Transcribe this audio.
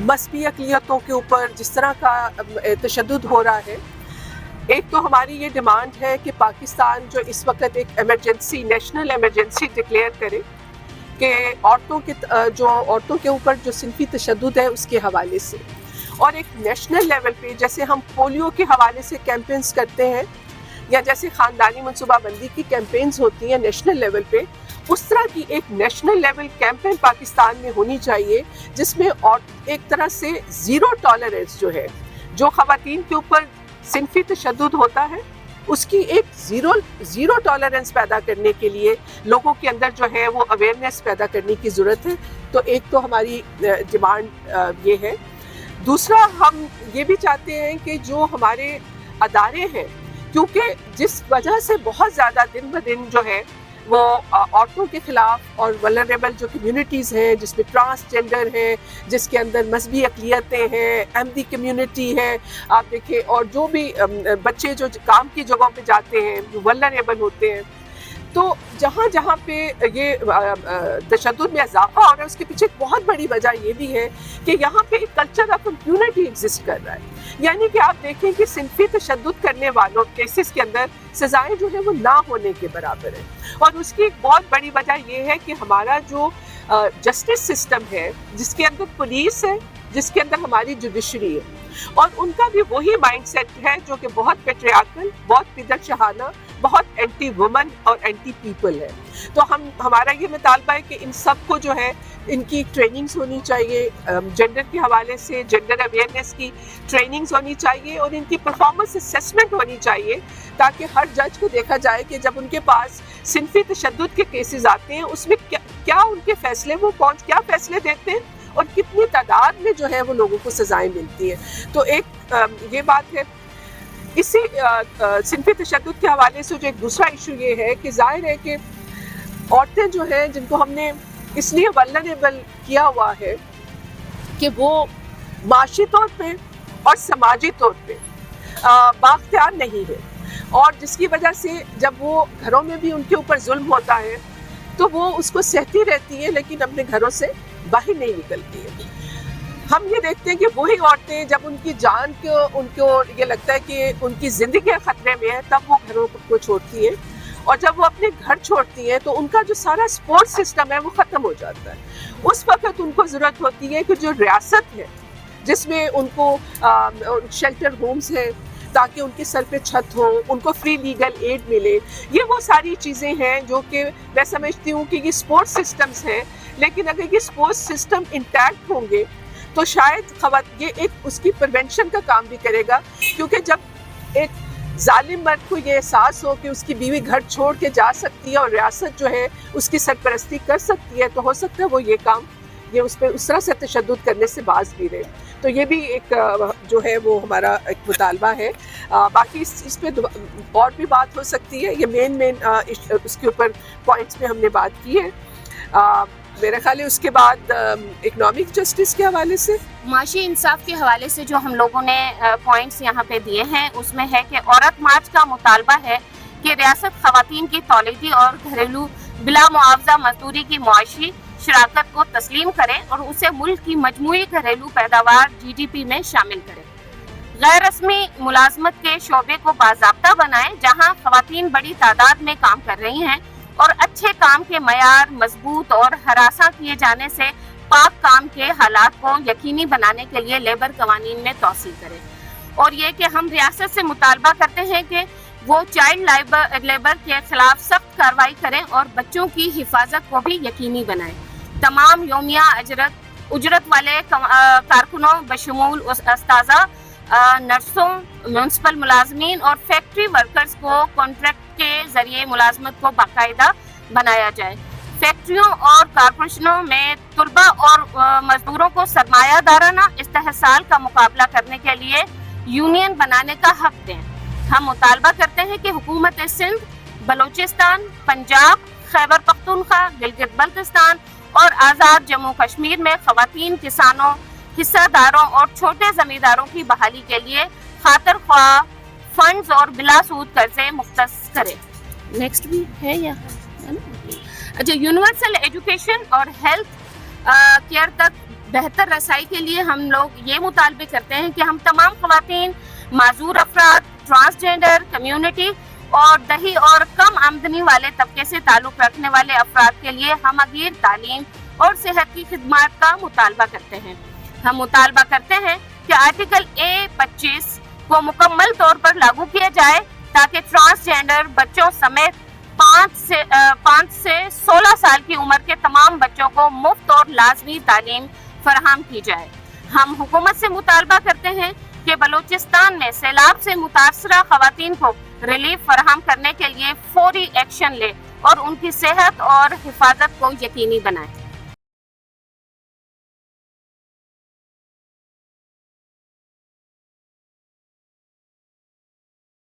मजहबी अक़लियतों के ऊपर जिस तरह का तशद्दुद हो रहा है, एक तो हमारी ये डिमांड है कि पाकिस्तान जो इस वक्त एक एमरजेंसी, नेशनल एमरजेंसी डिक्लेयर करे कि औरतों के ऊपर जो सिनफी तशद्दुद है उसके हवाले से, और एक नेशनल लेवल पे जैसे हम पोलियो के हवाले से कैंपेन्स करते हैं या जैसे ख़ानदानी मनसूबाबंदी की कैंपेन्स होती हैं नेशनल लेवल पे, उस तरह की एक नेशनल लेवल कैंपेन पाकिस्तान में होनी चाहिए जिसमें और एक तरह से ज़ीरो टॉलरेंस जो है, जो ख़वातीन के ऊपर सिनफी तशद्दुद होता है उसकी एक ज़ीरो टॉलरेंस पैदा करने के लिए लोगों के अंदर जो है वो अवेयरनेस पैदा करने की ज़रूरत है। तो एक तो हमारी डिमांड ये है। दूसरा, हम ये भी चाहते हैं कि जो हमारे अदारे हैं, क्योंकि जिस वजह से बहुत ज़्यादा दिन ब दिन जो है वो औरतों के ख़िलाफ़ और वल्नरेबल जो कम्युनिटीज़ हैं जिसमें ट्रांसजेंडर हैं, जिसके अंदर मजहबी अक़लियतें हैं, अहमदी कम्युनिटी है, आप देखें, और जो भी बच्चे जो काम की जगहों पे जाते हैं वल्नरेबल होते हैं, तो जहाँ जहाँ पे ये तशद्दुद में इजाफा हो रहा है उसके पीछे एक बहुत बड़ी वजह ये भी है कि यहाँ पे एक कल्चर ऑफ इम्प्यूनिटी एग्जिस्ट कर रहा है। यानी कि आप देखें कि सिनफी तशद्दुद करने वालों केसेस के अंदर सजाएं जो है वो ना होने के बराबर है, और उसकी एक बहुत बड़ी वजह ये है कि हमारा जो जस्टिस सिस्टम है, जिसके अंदर पुलिस है, जिसके अंदर हमारी जुडिशरी है, और उनका भी वही माइंडसेट है जो कि बहुत पेट्रियार्कल, बहुत पिदरशहाना, बहुत एंटी वुमन और एंटी पीपल है। तो हमारा ये मुतालबा है कि इन सब को जो है इनकी ट्रेनिंग्स होनी चाहिए, जेंडर के हवाले से जेंडर अवेयरनेस की ट्रेनिंग्स होनी चाहिए, और इनकी परफॉर्मेंस असेसमेंट होनी चाहिए ताकि हर जज को देखा जाए कि जब उनके पास सिनफी तशद्दुद के केसेस आते हैं उसमें क्या उनके फैसले, वो क्या फैसले देते हैं और कितनी तादाद में जो है वो लोगों को सजाएं मिलती हैं। तो एक ये बात है। इसी सिनफी तशद्दुद के हवाले से जो एक दूसरा इशू ये है कि जाहिर है कि औरतें जो हैं जिनको हमने इसलिए वल्नरेबल किया हुआ है कि वो माशी तौर पे और समाजी तौर पे बाख्तियार नहीं है, और जिसकी वजह से जब वो घरों में भी उनके ऊपर जुल्म होता है तो वो उसको सहती रहती है लेकिन अपने घरों से बाहर नहीं निकलती है। हम ये देखते हैं कि वही औरतें जब उनकी जान उनको ये लगता है कि उनकी ज़िंदगी खतरे में है तब वो घरों को छोड़ती हैं, और जब वो अपने घर छोड़ती हैं तो उनका जो सारा सपोर्ट सिस्टम है वो ख़त्म हो जाता है। उस वक्त उनको ज़रूरत होती है कि जो रियासत है जिसमें उनको शेल्टर होम्स हैं ताकि उनके सर पे छत हो, उनको फ्री लीगल एड मिले, ये वो सारी चीज़ें हैं जो कि मैं समझती हूँ कि ये सपोर्ट सिस्टम्स हैं। लेकिन अगर ये सपोर्ट सिस्टम इंटैक्ट होंगे तो शायद ये एक उसकी प्रिवेंशन का काम भी करेगा, क्योंकि जब एक जालिम मर्द को ये एहसास हो कि उसकी बीवी घर छोड़ के जा सकती है और रियासत जो है उसकी सरपरस्ती कर सकती है, तो हो सकता है वो ये उस पर उस तरह से तशद्दुद करने से बाज भी रहे। तो ये भी एक जो है वो हमारा एक मुतालबा है। बाकी इस पे और भी बात हो सकती है, ये मेन उसके ऊपर पॉइंट्स पे हमने बात की है। मेरा ख्याल है उसके बाद इकोनॉमिक जस्टिस के हवाले से, माशी इंसाफ के हवाले से जो हम लोगों ने पॉइंट्स यहाँ पे दिए हैं उसमें है कि औरत मार्च का मुतालबा है कि रियासत खवातीन की तौलीदी और घरेलू बिला मुआवजा मजदूरी की मुआशी शराकत को तस्लीम करे और उसे मुल्क की मजमूई घरेलू पैदावार GDP में शामिल करे। गैर रस्मी मुलाजमत के शोबे को बाज़ाब्ता बनाए जहाँ खवातीन बड़ी तादाद में काम कर रही हैं, और अच्छे काम के मयार मजबूत और हरासा किए जाने से पाक काम के हालात को यकीनी बनाने के लिए लेबर कवानीन में तौसील करें। और ये कि हम रियासत से मुतालबा करते हैं कि वो चाइल्ड लेबर के खिलाफ सख्त कार्रवाई करें और बच्चों की हिफाजत को भी यकीनी बनाएं। तमाम योमिया उजरत वाले कारकुनों बशमूल अस्ताज़ा, नर्सों, म्यूनसिपल मुलाजमीन और फैक्ट्री वर्कर्स को कॉन्ट्रैक्ट के जरिए मुलाजमत को बाकायदा बनाया जाए। फैक्ट्रियों और कारपोरेशनों में तुलबा और मजदूरों को सरमायादाराना इस्तेहसाल का मुकाबला करने के लिए यूनियन बनाने का हक दें। हम मुतालबा करते हैं कि हुकूमत सिंध, बलोचिस्तान, पंजाब, खैबर पख्तूनख्वा, गिलगित बल्तिस्तान और आज़ाद जम्मू कश्मीर में खवातीन किसानों, हिस्सेदारों और छोटे जमींदारों की बहाली के लिए खातिर ख्वाह फंड्स और बिला सूद कर्जे मुख्तस करे। नेक्स्ट भी है यहाँ, अच्छा, यूनिवर्सल एजुकेशन और हेल्थ केयर तक بہتر رسائی کے لیے ہم لوگ یہ مطالبے کرتے ہیں کہ ہم تمام خواتین، معذور افراد، ٹرانسجینڈر کمیونٹی اور دیہی اور کم آمدنی والے طبقے سے تعلق رکھنے والے افراد کے لیے ہمہ گیر تعلیم اور صحت کی خدمات کا مطالبہ کرتے ہیں۔ ہم مطالبہ کرتے ہیں کہ آرٹیکل A25 کو مکمل طور پر لاگو کیا جائے تاکہ ٹرانسجینڈر بچوں سمیت 5 سے 16 سال کی عمر کے تمام بچوں کو مفت اور لازمی تعلیم فراہم کی جائے۔ ہم حکومت سے مطالبہ کرتے ہیں کہ بلوچستان میں سیلاب سے متاثرہ خواتین کو ریلیف فراہم کرنے کے لیے فوری ایکشن لے اور ان کی صحت اور حفاظت کو یقینی بنائے۔